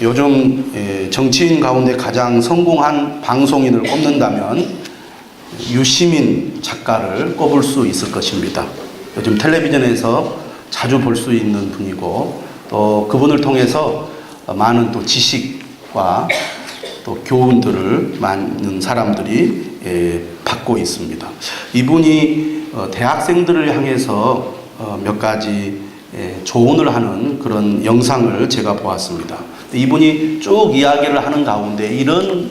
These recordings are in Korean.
요즘 정치인 가운데 가장 성공한 방송인을 꼽는다면 유시민 작가를 꼽을 수 있을 것입니다. 요즘 텔레비전에서 자주 볼 수 있는 분이고, 또 그분을 통해서 많은 또 지식과 또 교훈들을 많은 사람들이 받고 있습니다. 이분이 대학생들을 향해서 몇 가지 조언을 하는 그런 영상을 제가 보았습니다. 이분이 쭉 이야기를 하는 가운데 이런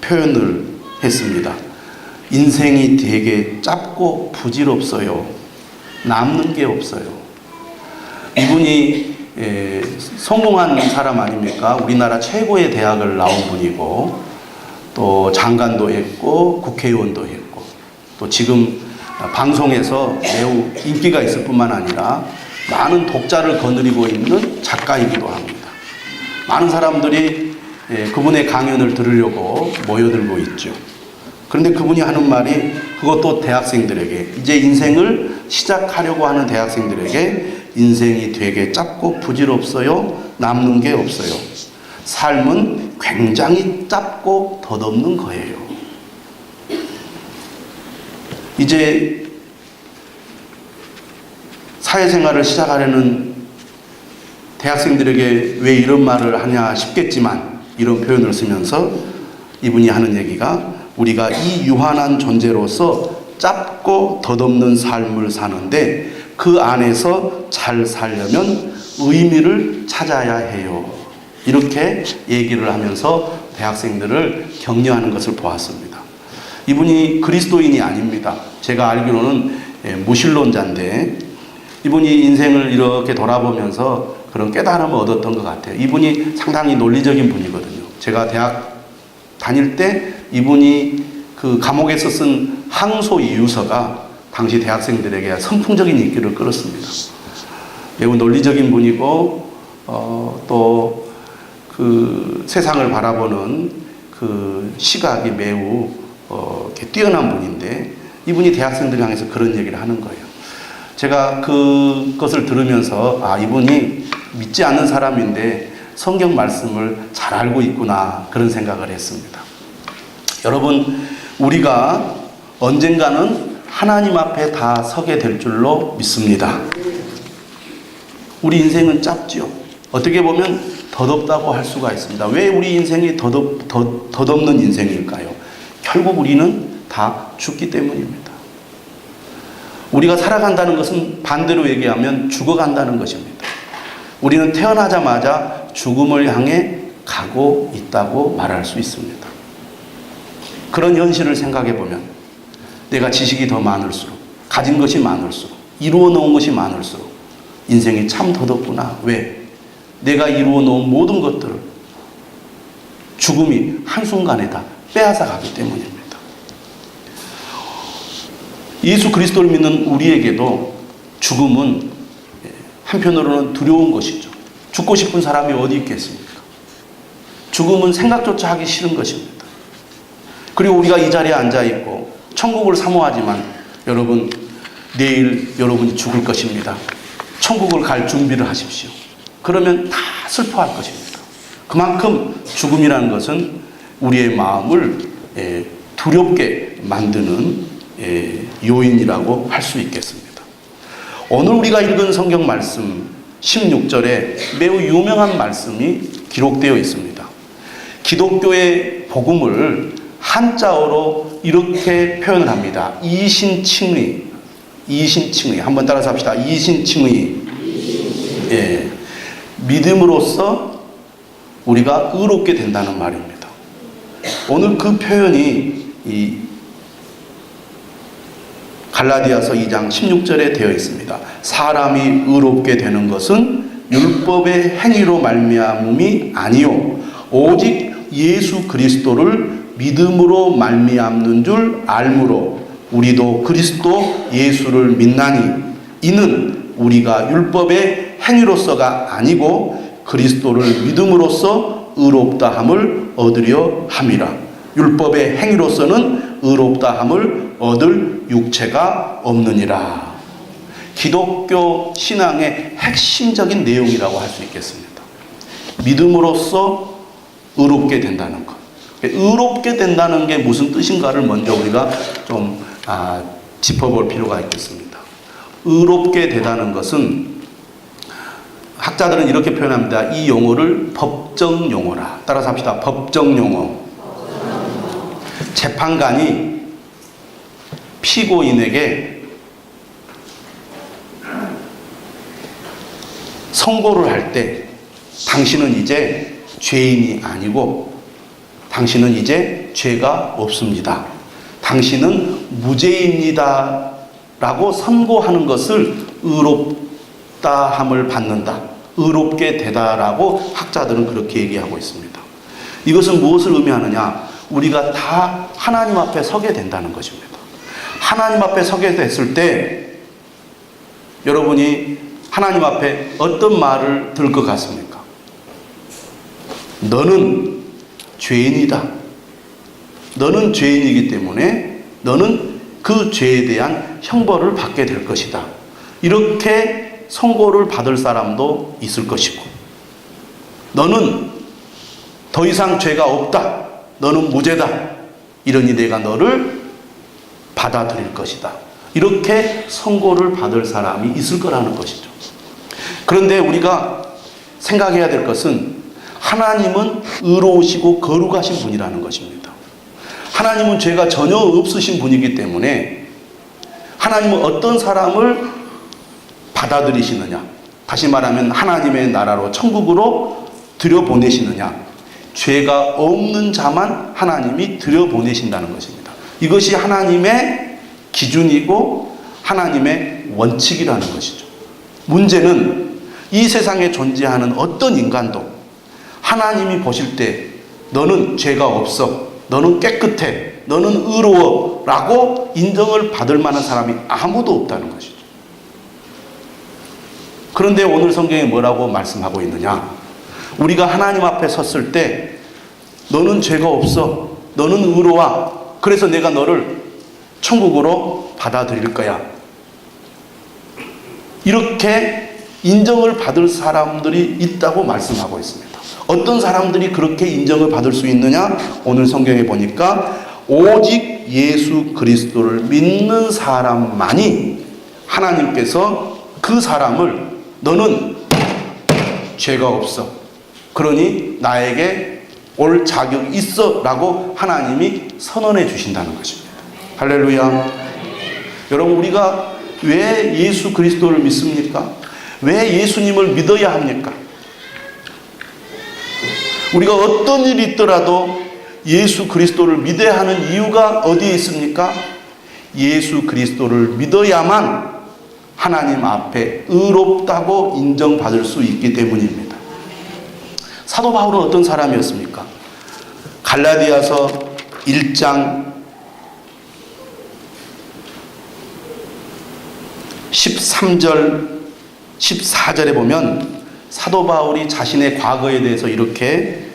표현을 했습니다. 인생이 되게 짧고 부질없어요. 남는 게 없어요. 이분이 성공한 사람 아닙니까? 우리나라 최고의 대학을 나온 분이고, 또 장관도 했고 국회의원도 했고, 또 지금 방송에서 매우 인기가 있을 뿐만 아니라 많은 독자를 거느리고 있는 작가이기도 합니다. 많은 사람들이 그분의 강연을 들으려고 모여들고 있죠. 그런데 그분이 하는 말이, 그것도 대학생들에게, 이제 인생을 시작하려고 하는 대학생들에게, 인생이 되게 짧고 부질없어요. 남는 게 없어요. 삶은 굉장히 짧고 덧없는 거예요. 이제 사회생활을 시작하려는 대학생들에게 왜 이런 말을 하냐 싶겠지만, 이런 표현을 쓰면서 이분이 하는 얘기가, 우리가 이 유한한 존재로서 짧고 덧없는 삶을 사는데 그 안에서 잘 살려면 의미를 찾아야 해요. 이렇게 얘기를 하면서 대학생들을 격려하는 것을 보았습니다. 이분이 그리스도인이 아닙니다. 제가 알기로는 무신론자인데, 이분이 인생을 이렇게 돌아보면서 그런 깨달음을 얻었던 것 같아요. 이분이 상당히 논리적인 분이거든요. 제가 대학 다닐 때 이분이 그 감옥에서 쓴 항소 이유서가 당시 대학생들에게 선풍적인 인기를 끌었습니다. 매우 논리적인 분이고, 또 그 세상을 바라보는 그 시각이 매우 뛰어난 분인데, 이분이 대학생들 향해서 그런 얘기를 하는 거예요. 제가 그것을 들으면서, 이분이 믿지 않는 사람인데 성경 말씀을 잘 알고 있구나, 그런 생각을 했습니다. 여러분, 우리가 언젠가는 하나님 앞에 다 서게 될 줄로 믿습니다. 우리 인생은 짧지요. 어떻게 보면 덧없다고 할 수가 있습니다. 왜 우리 인생이 덧없는 인생일까요? 결국 우리는 다 죽기 때문입니다. 우리가 살아간다는 것은 반대로 얘기하면 죽어간다는 것입니다. 우리는 태어나자마자 죽음을 향해 가고 있다고 말할 수 있습니다. 그런 현실을 생각해 보면, 내가 지식이 더 많을수록, 가진 것이 많을수록, 이루어 놓은 것이 많을수록 인생이 참 덧없구나. 왜? 내가 이루어 놓은 모든 것들을 죽음이 한순간에 다 빼앗아 가기 때문입니다. 예수 그리스도를 믿는 우리에게도 죽음은 한편으로는 두려운 것이죠. 죽고 싶은 사람이 어디 있겠습니까? 죽음은 생각조차 하기 싫은 것입니다. 그리고 우리가 이 자리에 앉아 있고 천국을 사모하지만, 여러분, 내일 여러분이 죽을 것입니다. 천국을 갈 준비를 하십시오. 그러면 다 슬퍼할 것입니다. 그만큼 죽음이라는 것은 우리의 마음을 두렵게 만드는 요인이라고 할 수 있겠습니다. 오늘 우리가 읽은 성경 말씀 16절에 매우 유명한 말씀이 기록되어 있습니다. 기독교의 복음을 한자어로 이렇게 표현을 합니다. 이신칭의. 한번 따라서 합시다. 이신칭의. 믿음으로써 우리가 의롭게 된다는 말입니다. 오늘 그 표현이 이 갈라디아서 2장 16절에 되어 있습니다. 사람이 의롭게 되는 것은 율법의 행위로 말미암음이 아니요 오직 예수 그리스도를 믿음으로 말미암는 줄 알므로 우리도 그리스도 예수를 믿나니, 이는 우리가 율법의 행위로서가 아니고 그리스도를 믿음으로써 의롭다함을 얻으려 함이라. 율법의 행위로서는 의롭다함을 얻을 육체가 없느니라. 기독교 신앙의 핵심적인 내용이라고 할 수 있겠습니다. 믿음으로써 의롭게 된다는 것. 의롭게 된다는 게 무슨 뜻인가를 먼저 우리가 좀 짚어볼 필요가 있겠습니다. 의롭게 되다는 것은 학자들은 이렇게 표현합니다. 이 용어를 법정 용어라. 따라서 합시다. 법정 용어. 재판관이 피고인에게 선고를 할 때 당신은 이제 죄인이 아니고 당신은 이제 죄가 없습니다. 당신은 무죄입니다. 라고 선고하는 것을 의롭다함을 받는다. 의롭게 되다라고 학자들은 그렇게 얘기하고 있습니다. 이것은 무엇을 의미하느냐? 우리가 다 하나님 앞에 서게 된다는 것입니다. 하나님 앞에 서게 됐을 때 여러분이 하나님 앞에 어떤 말을 들을 것 같습니까? 너는 죄인이다. 너는 죄인이기 때문에 너는 그 죄에 대한 형벌을 받게 될 것이다. 이렇게 선고를 받을 사람도 있을 것이고, 너는 더 이상 죄가 없다. 너는 무죄다. 이러니 내가 너를 받아들일 것이다. 이렇게 선고를 받을 사람이 있을 거라는 것이죠. 그런데 우리가 생각해야 될 것은 하나님은 의로우시고 거룩하신 분이라는 것입니다. 하나님은 죄가 전혀 없으신 분이기 때문에 하나님은 어떤 사람을 받아들이시느냐, 다시 말하면 하나님의 나라로 천국으로 들여보내시느냐, 죄가 없는 자만 하나님이 들여보내신다는 것입니다. 이것이 하나님의 기준이고 하나님의 원칙이라는 것이죠. 문제는 이 세상에 존재하는 어떤 인간도 하나님이 보실 때 너는 죄가 없어, 너는 깨끗해, 너는 의로워 라고 인정을 받을 만한 사람이 아무도 없다는 것이죠. 그런데 오늘 성경에 뭐라고 말씀하고 있느냐? 우리가 하나님 앞에 섰을 때 너는 죄가 없어, 너는 의로워, 그래서 내가 너를 천국으로 받아들일 거야. 이렇게 인정을 받을 사람들이 있다고 말씀하고 있습니다. 어떤 사람들이 그렇게 인정을 받을 수 있느냐? 오늘 성경에 보니까 오직 예수 그리스도를 믿는 사람만이 하나님께서 그 사람을 너는 죄가 없어, 그러니 나에게 올 자격이 있어 라고 하나님이 선언해 주신다는 것입니다. 할렐루야. 여러분, 우리가 왜 예수 그리스도를 믿습니까? 왜 예수님을 믿어야 합니까? 우리가 어떤 일이 있더라도 예수 그리스도를 믿어야 하는 이유가 어디에 있습니까? 예수 그리스도를 믿어야만 하나님 앞에 의롭다고 인정받을 수 있기 때문입니다. 사도 바울은 어떤 사람이었습니까? 갈라디아서 1장 13절 14절에 보면 사도 바울이 자신의 과거에 대해서 이렇게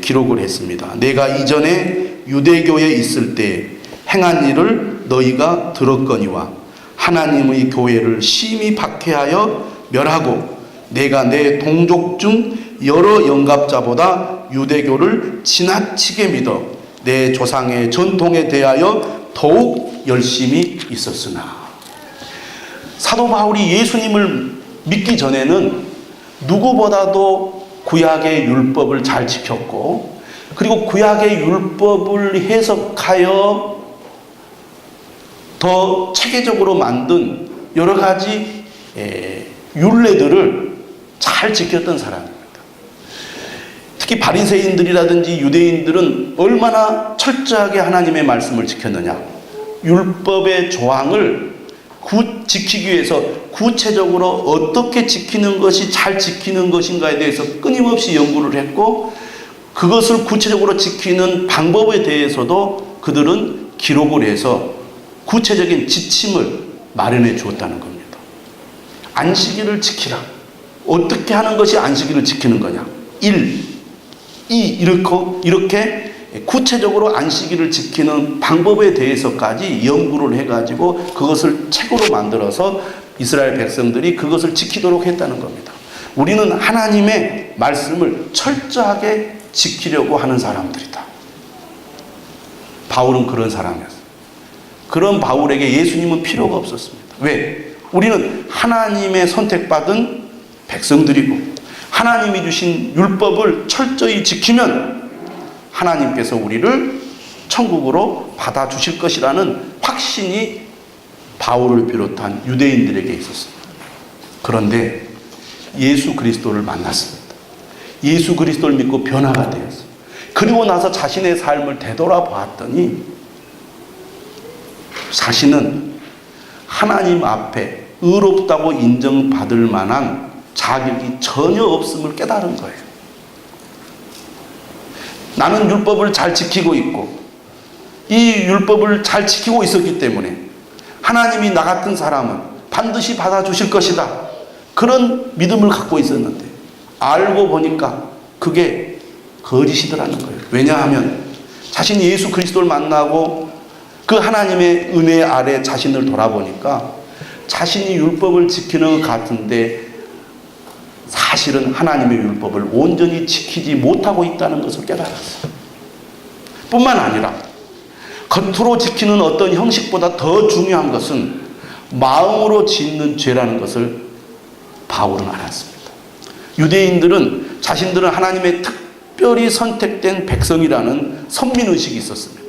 기록을 했습니다. 내가 이전에 유대교에 있을 때 행한 일을 너희가 들었거니와 하나님의 교회를 심히 박해하여 멸하고 내가 내 동족 중 여러 영갑자보다 유대교를 지나치게 믿어 내 조상의 전통에 대하여 더욱 열심히 있었으나. 사도 바울이 예수님을 믿기 전에는 누구보다도 구약의 율법을 잘 지켰고, 그리고 구약의 율법을 해석하여 더 체계적으로 만든 여러 가지 율례들을 잘 지켰던 사람입니다. 특히 바리새인들이라든지 유대인들은 얼마나 철저하게 하나님의 말씀을 지켰느냐. 율법의 조항을 지키기 위해서 구체적으로 어떻게 지키는 것이 잘 지키는 것인가에 대해서 끊임없이 연구를 했고, 그것을 구체적으로 지키는 방법에 대해서도 그들은 기록을 해서 구체적인 지침을 마련해 주었다는 겁니다. 안식일을 지키라. 어떻게 하는 것이 안식일을 지키는 거냐? 1, 2 이렇게 구체적으로 안식일을 지키는 방법에 대해서까지 연구를 해가지고 그것을 책으로 만들어서 이스라엘 백성들이 그것을 지키도록 했다는 겁니다. 우리는 하나님의 말씀을 철저하게 지키려고 하는 사람들이다. 바울은 그런 사람이었어요. 그런 바울에게 예수님은 필요가 없었습니다. 왜? 우리는 하나님의 선택받은 백성들이고 하나님이 주신 율법을 철저히 지키면 하나님께서 우리를 천국으로 받아주실 것이라는 확신이 바울을 비롯한 유대인들에게 있었습니다. 그런데 예수 그리스도를 만났습니다. 예수 그리스도를 믿고 변화가 되었어요. 그리고 나서 자신의 삶을 되돌아보았더니 자신은 하나님 앞에 의롭다고 인정받을 만한 자격이 전혀 없음을 깨달은 거예요. 나는 율법을 잘 지키고 있고 이 율법을 잘 지키고 있었기 때문에 하나님이 나 같은 사람은 반드시 받아주실 것이다. 그런 믿음을 갖고 있었는데 알고 보니까 그게 거짓이더라는 거예요. 왜냐하면 자신이 예수 그리스도를 만나고 그 하나님의 은혜 아래 자신을 돌아보니까 자신이 율법을 지키는 것 같은데 사실은 하나님의 율법을 온전히 지키지 못하고 있다는 것을 깨달았어요. 뿐만 아니라 겉으로 지키는 어떤 형식보다 더 중요한 것은 마음으로 짓는 죄라는 것을 바울은 알았습니다. 유대인들은 자신들은 하나님의 특별히 선택된 백성이라는 선민의식이 있었습니다.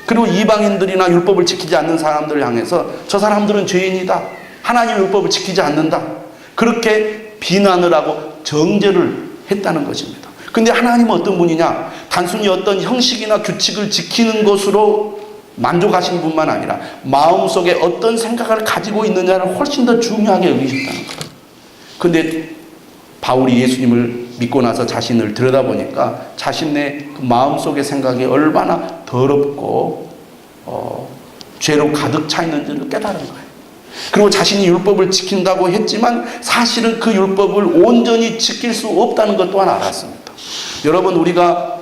그리고 이방인들이나 율법을 지키지 않는 사람들을 향해서 저 사람들은 죄인이다. 하나님의 율법을 지키지 않는다. 그렇게 비난을 하고 정죄를 했다는 것입니다. 근데 하나님은 어떤 분이냐? 단순히 어떤 형식이나 규칙을 지키는 것으로 만족하신 분만 아니라 마음속에 어떤 생각을 가지고 있느냐를 훨씬 더 중요하게 여기셨다는 거예요. 근데 바울이 예수님을 믿고 나서 자신을 들여다보니까 자신의 그 마음속의 생각이 얼마나 더럽고 죄로 가득 차 있는지를 깨달은 거예요. 그리고 자신이 율법을 지킨다고 했지만 사실은 그 율법을 온전히 지킬 수 없다는 것 또한 알았습니다. 여러분, 우리가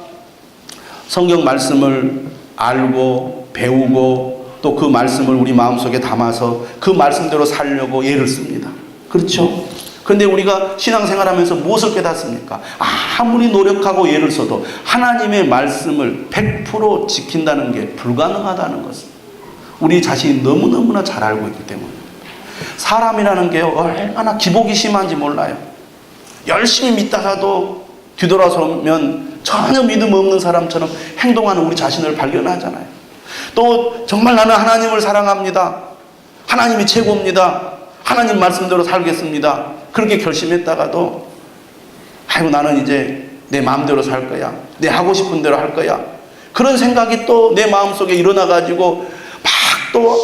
성경 말씀을 알고 배우고 또 그 말씀을 우리 마음속에 담아서 그 말씀대로 살려고 애를 씁니다. 그렇죠? 그런데 우리가 신앙생활하면서 무엇을 깨닫습니까? 아무리 노력하고 애를 써도 하나님의 말씀을 100% 지킨다는 게 불가능하다는 것을 우리 자신이 너무너무나 잘 알고 있기 때문에 사람이라는 게 얼마나 기복이 심한지 몰라요. 열심히 믿다가도 뒤돌아서면 전혀 믿음 없는 사람처럼 행동하는 우리 자신을 발견하잖아요. 또 정말 나는 하나님을 사랑합니다. 하나님이 최고입니다. 하나님 말씀대로 살겠습니다. 그렇게 결심했다가도 아이고 나는 이제 내 마음대로 살 거야. 내 하고 싶은 대로 할 거야. 그런 생각이 또 내 마음속에 일어나가지고 막 또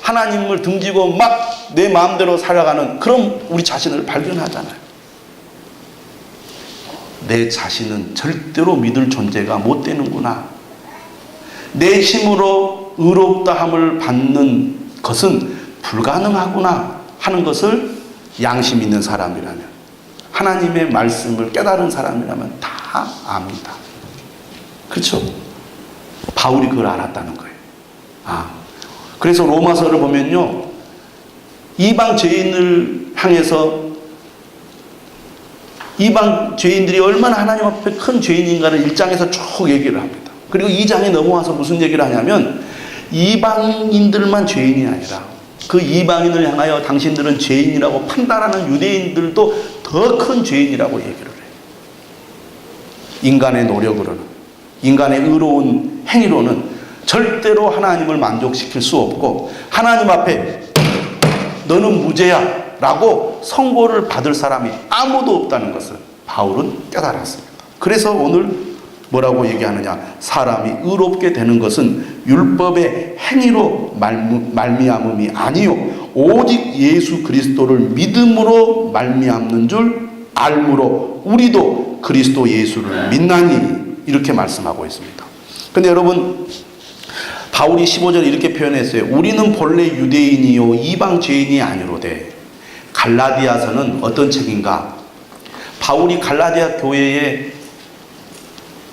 하나님을 등지고 막 내 마음대로 살아가는 그런 우리 자신을 발견하잖아요. 내 자신은 절대로 믿을 존재가 못 되는구나. 내 힘으로 의롭다함을 받는 것은 불가능하구나 하는 것을 양심 있는 사람이라면, 하나님의 말씀을 깨달은 사람이라면 다 압니다. 그렇죠? 바울이 그걸 알았다는 거예요. 그래서 로마서를 보면요, 이방 죄인을 향해서 이방 죄인들이 얼마나 하나님 앞에 큰 죄인인가를 1장에서 쭉 얘기를 합니다. 그리고 2장에 넘어와서 무슨 얘기를 하냐면 이방인들만 죄인이 아니라 그 이방인을 향하여 당신들은 죄인이라고 판단하는 유대인들도 더 큰 죄인이라고 얘기를 해요. 인간의 노력으로는, 인간의 의로운 행위로는 절대로 하나님을 만족시킬 수 없고 하나님 앞에 너는 무죄야 라고 선고를 받을 사람이 아무도 없다는 것을 바울은 깨달았습니다. 그래서 오늘 뭐라고 얘기하느냐? 사람이 의롭게 되는 것은 율법의 행위로 말미암음이 아니요 오직 예수 그리스도를 믿음으로 말미암는 줄 알므로 우리도 그리스도 예수를 믿나니, 이렇게 말씀하고 있습니다. 근데 여러분, 바울이 15절에 이렇게 표현했어요. 우리는 본래 유대인이요 이방 죄인이 아니로되. 갈라디아서는 어떤 책인가? 바울이 갈라디아 교회에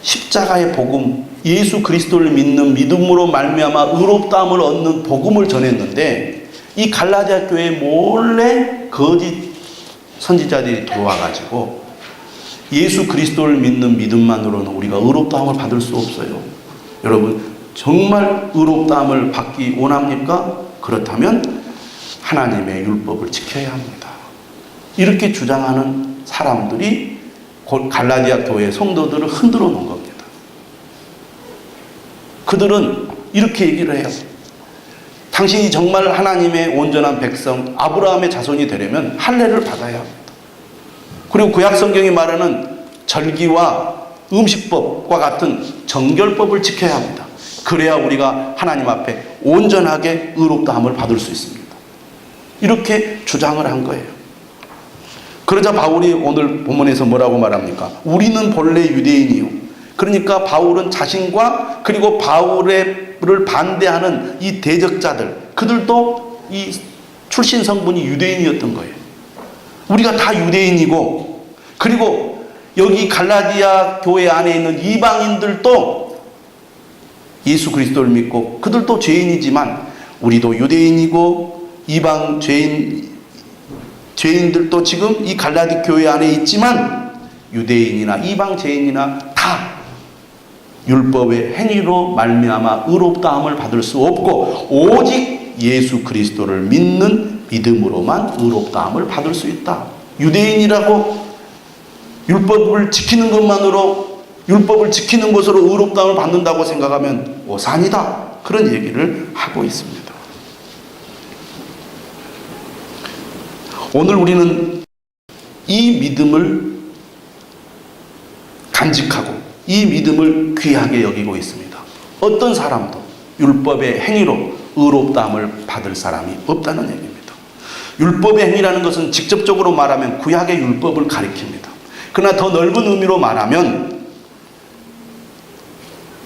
십자가의 복음, 예수 그리스도를 믿는 믿음으로 말미암아 의롭다함을 얻는 복음을 전했는데 이 갈라디아 교회에 몰래 거짓 선지자들이 들어와가지고 예수 그리스도를 믿는 믿음만으로는 우리가 의롭다함을 받을 수 없어요. 여러분, 정말 의롭다함을 받기 원합니까? 그렇다면 하나님의 율법을 지켜야 합니다. 이렇게 주장하는 사람들이 갈라디아 교회 성도들을 흔들어 놓은 겁니다. 그들은 이렇게 얘기를 해요. 당신이 정말 하나님의 온전한 백성 아브라함의 자손이 되려면 할례를 받아야 합니다. 그리고 구약 성경이 말하는 절기와 음식법과 같은 정결법을 지켜야 합니다. 그래야 우리가 하나님 앞에 온전하게 의롭다함을 받을 수 있습니다. 이렇게 주장을 한 거예요. 그러자 바울이 오늘 본문에서 뭐라고 말합니까? 우리는 본래 유대인이요. 그러니까 바울은 자신과 그리고 바울을 반대하는 이 대적자들, 그들도 이 출신 성분이 유대인이었던 거예요. 우리가 다 유대인이고, 그리고 여기 갈라디아 교회 안에 있는 이방인들도 예수 그리스도를 믿고 그들도 죄인이지만 우리도 유대인이고 이방 죄인들도 지금 이 갈라디 교회 안에 있지만 유대인이나 이방 죄인이나 다 율법의 행위로 말미암아 의롭다함을 받을 수 없고 오직 예수 그리스도를 믿는 믿음으로만 의롭다함을 받을 수 있다. 유대인이라고 율법을 지키는 것만으로 율법을 지키는 것으로 의롭다함을 받는다고 생각하면 오산이다. 그런 얘기를 하고 있습니다. 오늘 우리는 이 믿음을 간직하고 이 믿음을 귀하게 여기고 있습니다. 어떤 사람도 율법의 행위로 의롭다함을 받을 사람이 없다는 얘기입니다. 율법의 행위라는 것은 직접적으로 말하면 구약의 율법을 가리킵니다. 그러나 더 넓은 의미로 말하면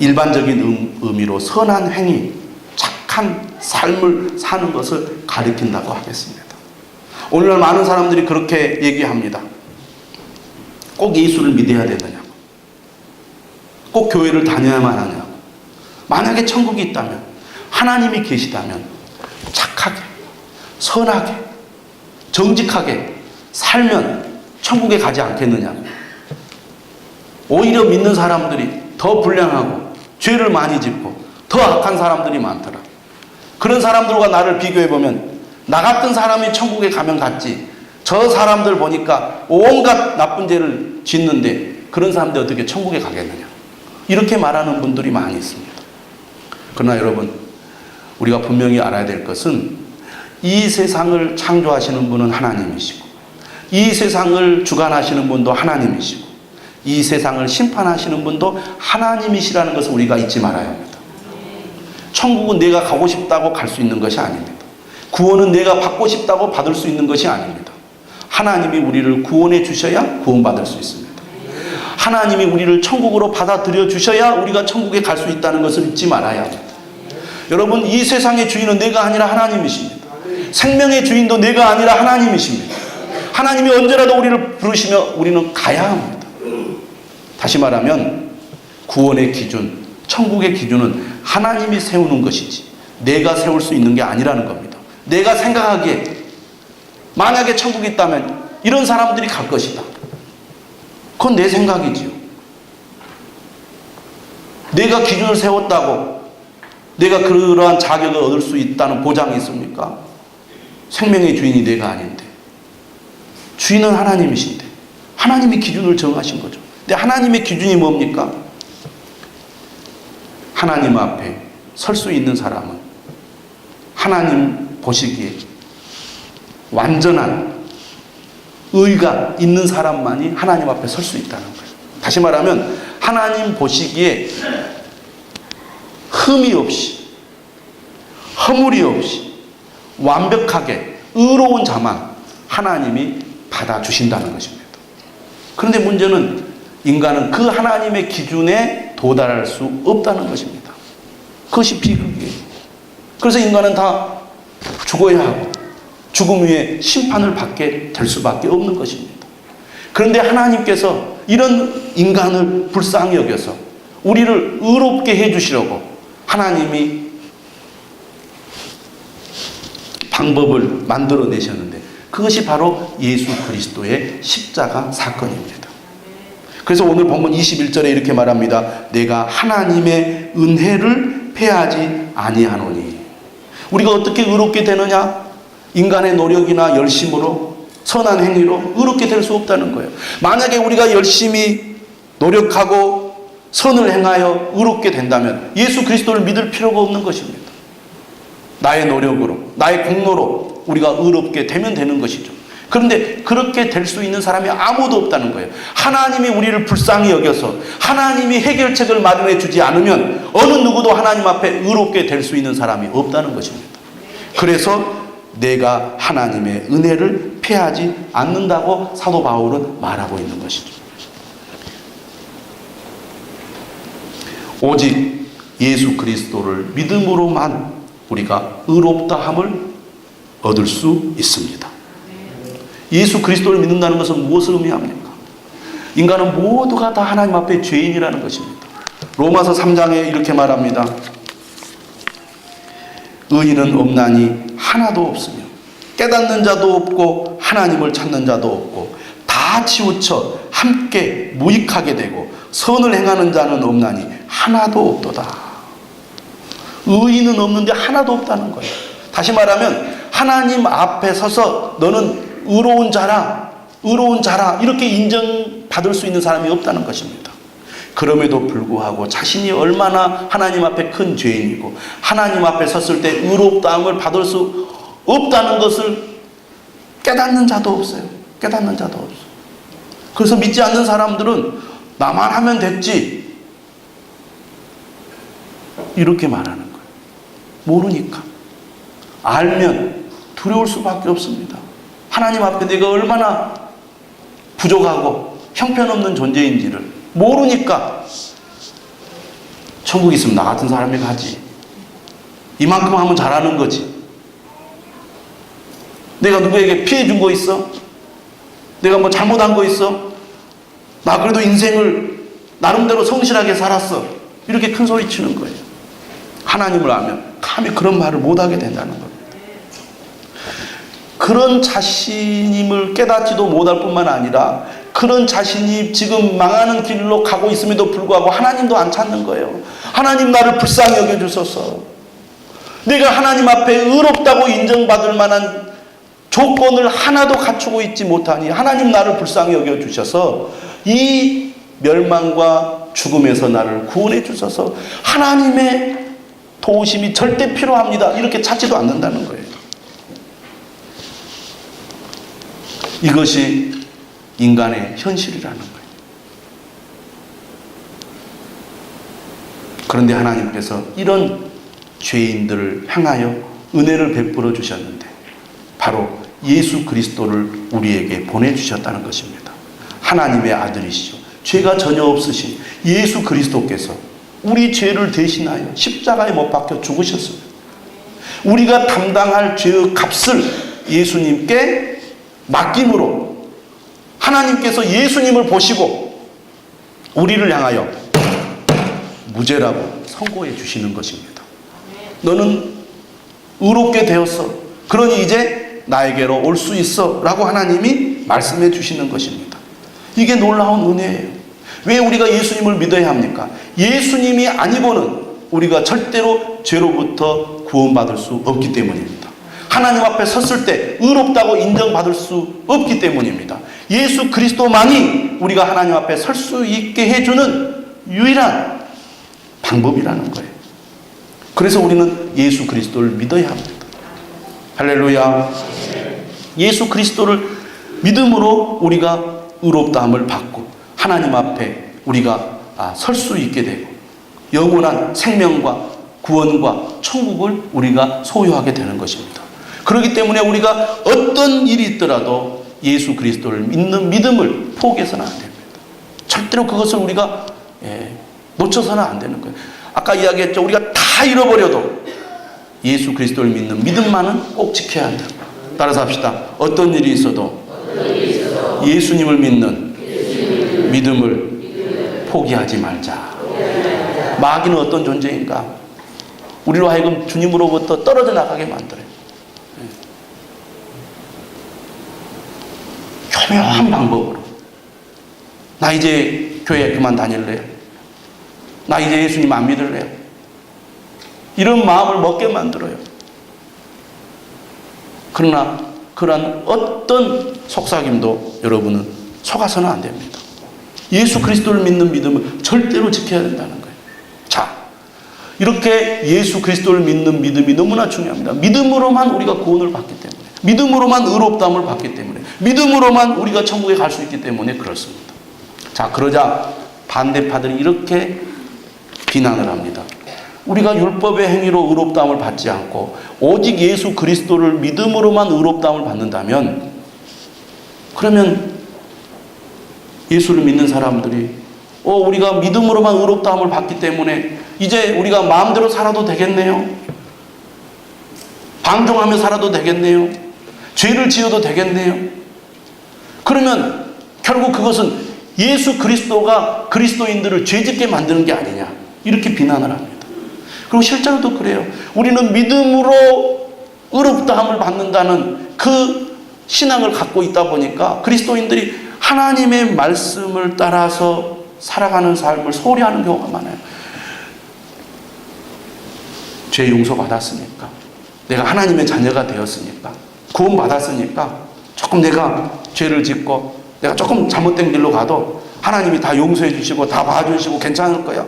일반적인 의미로 선한 행위, 착한 삶을 사는 것을 가리킨다고 하겠습니다. 오늘날 많은 사람들이 그렇게 얘기합니다. 꼭 예수를 믿어야 되느냐고, 꼭 교회를 다녀야만 하냐고, 만약에 천국이 있다면, 하나님이 계시다면 착하게, 선하게, 정직하게 살면 천국에 가지 않겠느냐고. 오히려 믿는 사람들이 더 불량하고 죄를 많이 짓고 더 악한 사람들이 많더라. 그런 사람들과 나를 비교해보면 나 같은 사람이 천국에 가면 갔지, 저 사람들 보니까 온갖 나쁜 죄를 짓는데 그런 사람들 어떻게 천국에 가겠느냐, 이렇게 말하는 분들이 많이 있습니다. 그러나 여러분, 우리가 분명히 알아야 될 것은 이 세상을 창조하시는 분은 하나님이시고 이 세상을 주관하시는 분도 하나님이시고 이 세상을 심판하시는 분도 하나님이시라는 것을 우리가 잊지 말아야 합니다. 천국은 내가 가고 싶다고 갈 수 있는 것이 아닙니다. 구원은 내가 받고 싶다고 받을 수 있는 것이 아닙니다. 하나님이 우리를 구원해 주셔야 구원받을 수 있습니다. 하나님이 우리를 천국으로 받아들여 주셔야 우리가 천국에 갈 수 있다는 것을 잊지 말아야 합니다. 여러분, 이 세상의 주인은 내가 아니라 하나님이십니다. 생명의 주인도 내가 아니라 하나님이십니다. 하나님이 언제라도 우리를 부르시며 우리는 가야 합니다. 다시 말하면 구원의 기준, 천국의 기준은 하나님이 세우는 것이지 내가 세울 수 있는 게 아니라는 겁니다. 내가 생각하기에 만약에 천국이 있다면 이런 사람들이 갈 것이다, 그건 내 생각이지요. 내가 기준을 세웠다고 내가 그러한 자격을 얻을 수 있다는 보장이 있습니까? 생명의 주인이 내가 아닌데, 주인은 하나님이신데 하나님이 기준을 정하신 거죠. 근데 하나님의 기준이 뭡니까? 하나님 앞에 설 수 있는 사람은 하나님 보시기에 완전한 의가 있는 사람만이 하나님 앞에 설 수 있다는 거예요. 다시 말하면 하나님 보시기에 흠이 없이, 허물이 없이 완벽하게 의로운 자만 하나님이 받아주신다는 것입니다. 그런데 문제는 인간은 그 하나님의 기준에 도달할 수 없다는 것입니다. 그것이 비극이에요. 그래서 인간은 다 죽어야 하고 죽음 위에 심판을 받게 될 수밖에 없는 것입니다. 그런데 하나님께서 이런 인간을 불쌍히 여겨서 우리를 의롭게 해주시려고 하나님이 방법을 만들어내셨는데 그것이 바로 예수 그리스도의 십자가 사건입니다. 그래서 오늘 본문 21절에 이렇게 말합니다. 내가 하나님의 은혜를 패하지 아니하노니. 우리가 어떻게 의롭게 되느냐? 인간의 노력이나 열심으로, 선한 행위로 의롭게 될 수 없다는 거예요. 만약에 우리가 열심히 노력하고 선을 행하여 의롭게 된다면 예수 그리스도를 믿을 필요가 없는 것입니다. 나의 노력으로, 나의 공로로 우리가 의롭게 되면 되는 것이죠. 그런데 그렇게 될 수 있는 사람이 아무도 없다는 거예요. 하나님이 우리를 불쌍히 여겨서 하나님이 해결책을 마련해 주지 않으면 어느 누구도 하나님 앞에 의롭게 될 수 있는 사람이 없다는 것입니다. 그래서 내가 하나님의 은혜를 패하지 않는다고 사도 바울은 말하고 있는 것이죠. 오직 예수 그리스도를 믿음으로만 우리가 의롭다함을 얻을 수 있습니다. 예수 그리스도를 믿는다는 것은 무엇을 의미합니까? 인간은 모두가 다 하나님 앞에 죄인이라는 것입니다. 로마서 3장에 이렇게 말합니다. 의인은 없나니 하나도 없으며 깨닫는 자도 없고 하나님을 찾는 자도 없고 다 치우쳐 함께 무익하게 되고 선을 행하는 자는 없나니 하나도 없도다. 의인은 없는데 하나도 없다는 거예요. 다시 말하면 하나님 앞에 서서 너는 의로운 자라 이렇게 인정받을 수 있는 사람이 없다는 것입니다. 그럼에도 불구하고 자신이 얼마나 하나님 앞에 큰 죄인이고 하나님 앞에 섰을 때 의롭다함을 받을 수 없다는 것을 깨닫는 자도 없어요. 깨닫는 자도 없어요. 그래서 믿지 않는 사람들은 나만 하면 됐지 이렇게 말하는 거예요. 모르니까. 알면 두려울 수밖에 없습니다. 하나님 앞에 내가 얼마나 부족하고 형편없는 존재인지를 모르니까 천국 있으면 나 같은 사람이 가지. 이만큼 하면 잘하는 거지. 내가 누구에게 피해 준 거 있어? 내가 뭐 잘못한 거 있어? 나 그래도 인생을 나름대로 성실하게 살았어. 이렇게 큰 소리 치는 거예요. 하나님을 알면 감히 그런 말을 못하게 된다는 겁니다. 그런 자신임을 깨닫지도 못할 뿐만 아니라 그런 자신이 지금 망하는 길로 가고 있음에도 불구하고 하나님도 안 찾는 거예요. 하나님 나를 불쌍히 여겨주소서. 내가 하나님 앞에 의롭다고 인정받을 만한 조건을 하나도 갖추고 있지 못하니 하나님 나를 불쌍히 여겨주셔서 이 멸망과 죽음에서 나를 구원해 주셔서 하나님의 도우심이 절대 필요합니다. 이렇게 찾지도 않는다는 거예요. 이것이 인간의 현실이라는 거예요. 그런데 하나님께서 이런 죄인들을 향하여 은혜를 베풀어 주셨는데 바로 예수 그리스도를 우리에게 보내주셨다는 것입니다. 하나님의 아들이시죠. 죄가 전혀 없으신 예수 그리스도께서 우리 죄를 대신하여 십자가에 못 박혀 죽으셨습니다. 우리가 담당할 죄의 값을 예수님께 맡김으로 하나님께서 예수님을 보시고 우리를 향하여 무죄라고 선고해 주시는 것입니다. 너는 의롭게 되었어. 그러니 이제 나에게로 올 수 있어 라고 하나님이 말씀해 주시는 것입니다. 이게 놀라운 은혜예요. 왜 우리가 예수님을 믿어야 합니까? 예수님이 아니고는 우리가 절대로 죄로부터 구원받을 수 없기 때문입니다. 하나님 앞에 섰을 때 의롭다고 인정받을 수 없기 때문입니다. 예수 그리스도만이 우리가 하나님 앞에 설 수 있게 해주는 유일한 방법이라는 거예요. 그래서 우리는 예수 그리스도를 믿어야 합니다. 할렐루야. 예수 그리스도를 믿음으로 우리가 의롭다함을 받고 하나님 앞에 우리가 설 수 있게 되고 영원한 생명과 구원과 천국을 우리가 소유하게 되는 것입니다. 그렇기 때문에 우리가 어떤 일이 있더라도 예수 그리스도를 믿는 믿음을 포기해서는 안 됩니다. 절대로 그것을 우리가 놓쳐서는 안 되는 거예요. 아까 이야기했죠. 우리가 다 잃어버려도 예수 그리스도를 믿는 믿음만은 꼭 지켜야 한다. 따라서 합시다. 어떤 일이 있어도 예수님을 믿는 믿음을 포기하지 말자. 마귀는 어떤 존재인가? 우리로 하여금 주님으로부터 떨어져 나가게 만들어요. 교묘한 방법으로 나 이제 교회 그만 다닐래요? 나 이제 예수님 안 믿을래요? 이런 마음을 먹게 만들어요. 그러나 그러한 어떤 속삭임도 여러분은 속아서는 안 됩니다. 예수 그리스도를 믿는 믿음을 절대로 지켜야 된다는 거예요. 자, 이렇게 예수 그리스도를 믿는 믿음이 너무나 중요합니다. 믿음으로만 우리가 구원을 받기 때문에, 믿음으로만 의롭다함을 받기 때문에, 믿음으로만 우리가 천국에 갈 수 있기 때문에 그렇습니다. 자, 그러자 반대파들이 이렇게 비난을 합니다. 우리가 율법의 행위로 의롭다함을 받지 않고 오직 예수 그리스도를 믿음으로만 의롭다함을 받는다면, 그러면 예수를 믿는 사람들이 우리가 믿음으로만 의롭다함을 받기 때문에 이제 우리가 마음대로 살아도 되겠네요. 방종하며 살아도 되겠네요. 죄를 지어도 되겠네요. 그러면 결국 그것은 예수 그리스도가 그리스도인들을 죄짓게 만드는 게 아니냐, 이렇게 비난을 합니다. 그리고 실제로도 그래요. 우리는 믿음으로 의롭다함을 받는다는 그 신앙을 갖고 있다 보니까 그리스도인들이 하나님의 말씀을 따라서 살아가는 삶을 소홀히 하는 경우가 많아요. 죄 용서 받았으니까, 내가 하나님의 자녀가 되었으니까, 구원 받았으니까 조금 내가 죄를 짓고 내가 조금 잘못된 길로 가도 하나님이 다 용서해 주시고 다 봐주시고 괜찮을 거야.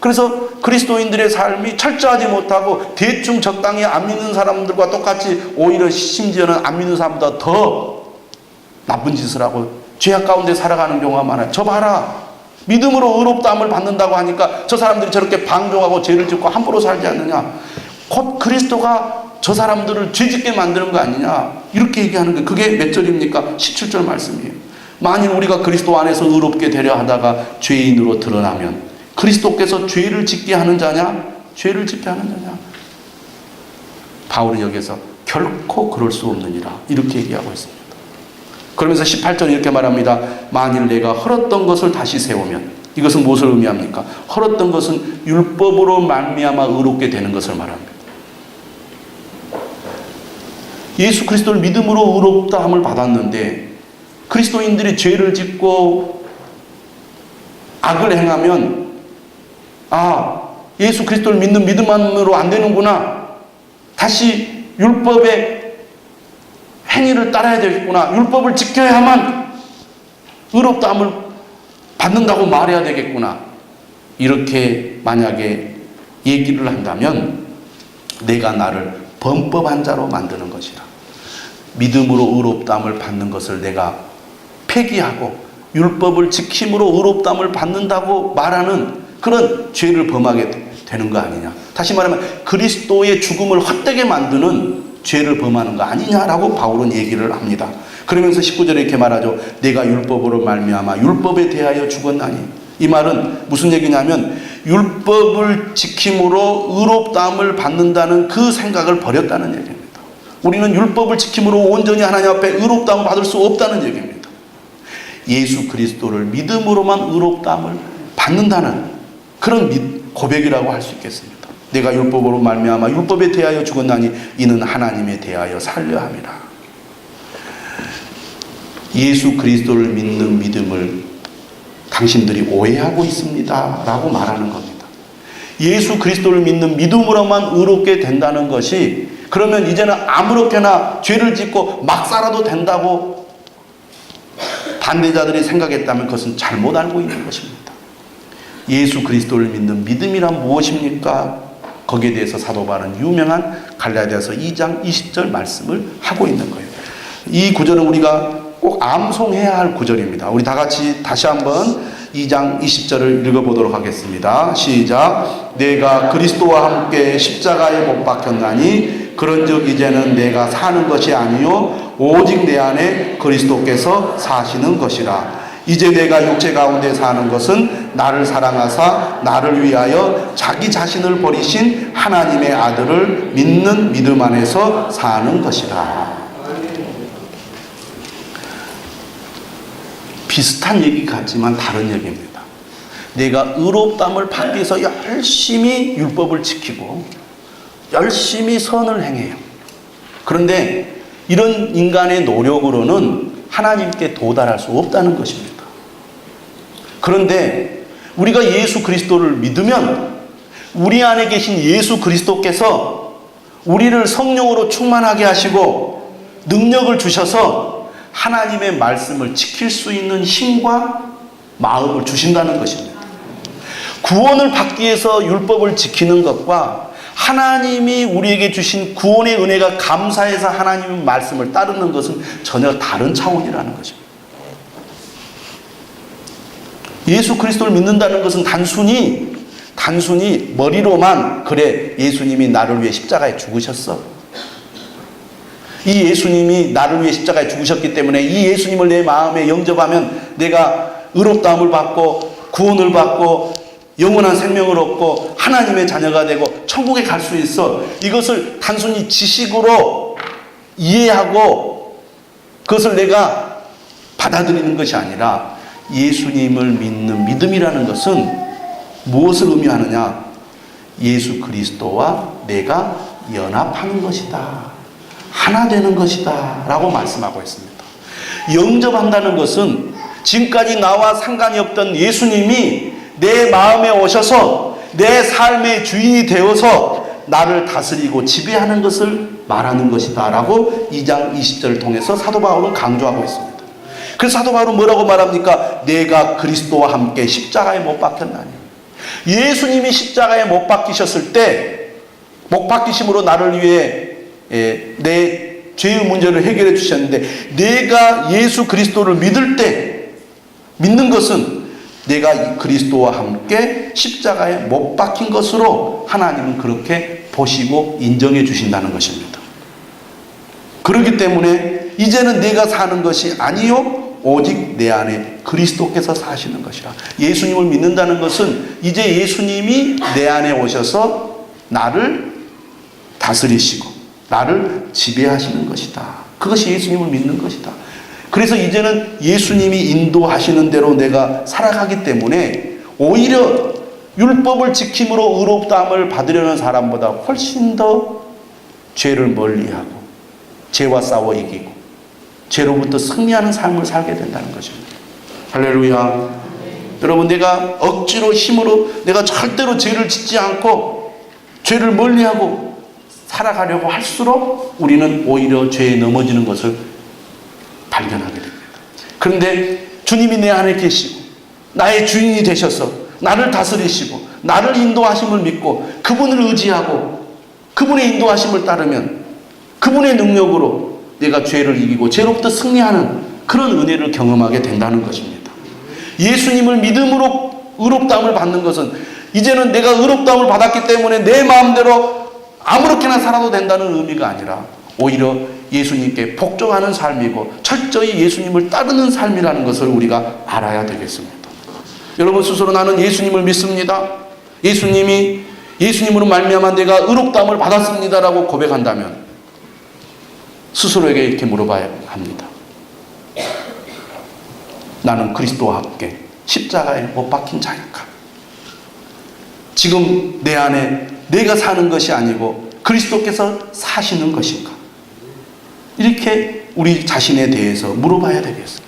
그래서 그리스도인들의 삶이 철저하지 못하고 대충 적당히 안 믿는 사람들과 똑같이, 오히려 심지어는 안 믿는 사람보다 더 나쁜 짓을 하고 죄악 가운데 살아가는 경우가 많아요. 저 봐라, 믿음으로 의롭다함을 받는다고 하니까 저 사람들이 저렇게 방종하고 죄를 짓고 함부로 살지 않느냐, 곧 그리스도가 저 사람들을 죄짓게 만드는 거 아니냐, 이렇게 얘기하는 거예요. 그게 몇 절입니까? 17절 말씀이에요. 만일 우리가 그리스도 안에서 의롭게 되려 하다가 죄인으로 드러나면 그리스도께서 죄를 짓게 하는 자냐? 죄를 짓게 하는 자냐? 바울은 여기서 결코 그럴 수 없느니라, 이렇게 얘기하고 있습니다. 그러면서 18절 이렇게 말합니다. 만일 내가 헐었던 것을 다시 세우면, 이것은 무엇을 의미합니까? 헐었던 것은 율법으로 말미암아 의롭게 되는 것을 말합니다. 예수 그리스도를 믿음으로 의롭다함을 받았는데 그리스도인들이 죄를 짓고 악을 행하면, 예수 그리스도를 믿는 믿음만으로 안 되는구나, 다시 율법의 행위를 따라야 되겠구나, 율법을 지켜야만 의롭다함을 받는다고 말해야 되겠구나, 이렇게 만약에 얘기를 한다면 내가 나를 범법한 자로 만드는 것이다. 믿음으로 의롭다함을 받는 것을 내가 폐기하고 율법을 지킴으로 의롭다함을 받는다고 말하는 그런 죄를 범하게 되는 거 아니냐, 다시 말하면 그리스도의 죽음을 헛되게 만드는 죄를 범하는 거 아니냐라고 바울은 얘기를 합니다. 그러면서 19절에 이렇게 말하죠. 내가 율법으로 말미암아 율법에 대하여 죽었나니, 이 말은 무슨 얘기냐면 율법을 지킴으로 의롭다함을 받는다는 그 생각을 버렸다는 얘기입니다. 우리는 율법을 지킴으로 온전히 하나님 앞에 의롭다함을 받을 수 없다는 얘기입니다. 예수 그리스도를 믿음으로만 의롭다함을 받는다는 그런 고백이라고 할 수 있겠습니다. 내가 율법으로 말미암아 율법에 대하여 죽었나니 이는 하나님에 대하여 살려 함이라. 예수 그리스도를 믿는 믿음을 당신들이 오해하고 있습니다 라고 말하는 겁니다. 예수 그리스도를 믿는 믿음으로만 의롭게 된다는 것이, 그러면 이제는 아무렇게나 죄를 짓고 막 살아도 된다고 반대자들이 생각했다면 그것은 잘못 알고 있는 것입니다. 예수 그리스도를 믿는 믿음이란 무엇입니까? 거기에 대해서 사도 바울은 유명한 갈라디아서 2장 20절 말씀을 하고 있는 거예요. 이 구절은 우리가 꼭 암송해야 할 구절입니다. 우리 다 같이 다시 한번 2장 20절을 읽어보도록 하겠습니다. 시작. 내가 그리스도와 함께 십자가에 못 박혔나니 그런즉 이제는 내가 사는 것이 아니요 오직 내 안에 그리스도께서 사시는 것이라. 이제 내가 육체 가운데 사는 것은 나를 사랑하사 나를 위하여 자기 자신을 버리신 하나님의 아들을 믿는 믿음 안에서 사는 것이라. 비슷한 얘기 같지만 다른 얘기입니다. 내가 의롭다함을 받기 위해서 열심히 율법을 지키고 열심히 선을 행해요. 그런데 이런 인간의 노력으로는 하나님께 도달할 수 없다는 것입니다. 그런데 우리가 예수 그리스도를 믿으면 우리 안에 계신 예수 그리스도께서 우리를 성령으로 충만하게 하시고 능력을 주셔서 하나님의 말씀을 지킬 수 있는 힘과 마음을 주신다는 것입니다. 구원을 받기 위해서 율법을 지키는 것과 하나님이 우리에게 주신 구원의 은혜가 감사해서 하나님의 말씀을 따르는 것은 전혀 다른 차원이라는 것입니다. 예수 그리스도를 믿는다는 것은 단순히 머리로만 그래 예수님이 나를 위해 십자가에 죽으셨어. 이 예수님이 나를 위해 십자가에 죽으셨기 때문에 이 예수님을 내 마음에 영접하면 내가 의롭다함을 받고 구원을 받고 영원한 생명을 얻고 하나님의 자녀가 되고 천국에 갈 수 있어. 이것을 단순히 지식으로 이해하고 그것을 내가 받아들이는 것이 아니라 예수님을 믿는 믿음이라는 것은 무엇을 의미하느냐? 예수 그리스도와 내가 연합하는 것이다. 하나 되는 것이다. 라고 말씀하고 있습니다. 영접한다는 것은 지금까지 나와 상관이 없던 예수님이 내 마음에 오셔서 내 삶의 주인이 되어서 나를 다스리고 지배하는 것을 말하는 것이다 라고 2장 20절을 통해서 사도 바울은 강조하고 있습니다. 그래서 사도 바울은 뭐라고 말합니까? 내가 그리스도와 함께 십자가에 못 박혔나니. 예수님이 십자가에 못 박히셨을 때 못 박히심으로 나를 위해 내 죄의 문제를 해결해 주셨는데 내가 예수 그리스도를 믿는 것은 내가 그리스도와 함께 십자가에 못 박힌 것으로 하나님은 그렇게 보시고 인정해 주신다는 것입니다. 그렇기 때문에 이제는 내가 사는 것이 아니요 오직 내 안에 그리스도께서 사시는 것이라. 예수님을 믿는다는 것은 이제 예수님이 내 안에 오셔서 나를 다스리시고 나를 지배하시는 것이다. 그것이 예수님을 믿는 것이다. 그래서 이제는 예수님이 인도하시는 대로 내가 살아가기 때문에 오히려 율법을 지킴으로 의롭다함을 받으려는 사람보다 훨씬 더 죄를 멀리하고 죄와 싸워 이기고 죄로부터 승리하는 삶을 살게 된다는 것입니다. 할렐루야. 여러분, 내가 억지로 힘으로 내가 절대로 죄를 짓지 않고 죄를 멀리하고 살아가려고 할수록 우리는 오히려 죄에 넘어지는 것을 발견하게 됩니다. 그런데 주님이 내 안에 계시고 나의 주인이 되셔서 나를 다스리시고 나를 인도하심을 믿고 그분을 의지하고 그분의 인도하심을 따르면 그분의 능력으로 내가 죄를 이기고 죄로부터 승리하는 그런 은혜를 경험하게 된다는 것입니다. 예수님을 믿음으로 의롭다함을 받는 것은 이제는 내가 의롭다함을 받았기 때문에 내 마음대로 아무렇게나 살아도 된다는 의미가 아니라 오히려 예수님께 복종하는 삶이고 철저히 예수님을 따르는 삶이라는 것을 우리가 알아야 되겠습니다. 여러분 스스로 나는 예수님을 믿습니다. 예수님으로 말미암아 내가 의롭다함을 받았습니다라고 고백한다면 스스로에게 이렇게 물어봐야 합니다. 나는 그리스도와 함께 십자가에 못 박힌 자일까? 지금 내 안에 내가 사는 것이 아니고 그리스도께서 사시는 것인가? 이렇게 우리 자신에 대해서 물어봐야 되겠어요.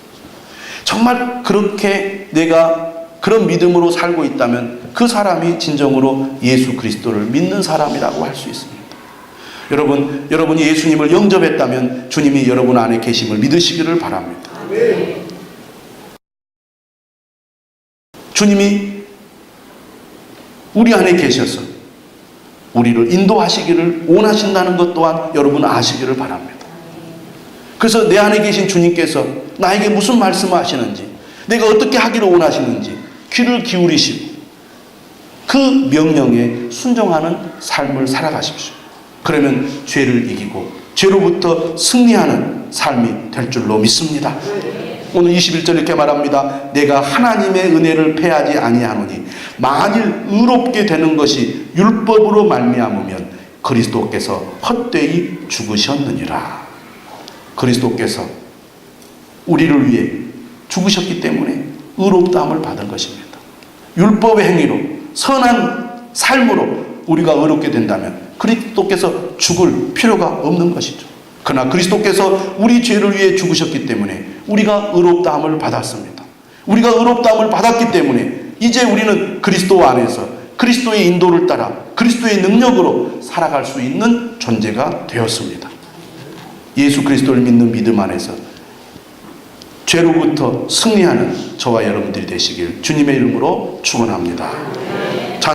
정말 그렇게 내가 그런 믿음으로 살고 있다면 그 사람이 진정으로 예수 그리스도를 믿는 사람이라고 할 수 있습니다. 여러분이 예수님을 영접했다면 주님이 여러분 안에 계심을 믿으시기를 바랍니다. 주님이 우리 안에 계셔서 우리를 인도하시기를 원하신다는 것 또한 여러분 아시기를 바랍니다. 그래서 내 안에 계신 주님께서 나에게 무슨 말씀을 하시는지 내가 어떻게 하기를 원하시는지 귀를 기울이시고 그 명령에 순종하는 삶을 살아가십시오. 그러면 죄를 이기고 죄로부터 승리하는 삶이 될 줄로 믿습니다. 오늘 21절 이렇게 말합니다. 내가 하나님의 은혜를 패하지 아니하노니 만일 의롭게 되는 것이 율법으로 말미암으면 그리스도께서 헛되이 죽으셨느니라. 그리스도께서 우리를 위해 죽으셨기 때문에 의롭다함을 받은 것입니다. 율법의 행위로 선한 삶으로 우리가 의롭게 된다면 그리스도께서 죽을 필요가 없는 것이죠. 그러나 그리스도께서 우리 죄를 위해 죽으셨기 때문에 우리가 의롭다함을 받았습니다. 우리가 의롭다함을 받았기 때문에 이제 우리는 그리스도 안에서 그리스도의 인도를 따라 그리스도의 능력으로 살아갈 수 있는 존재가 되었습니다. 예수 그리스도를 믿는 믿음 안에서 죄로부터 승리하는 저와 여러분들이 되시길 주님의 이름으로 축원합니다.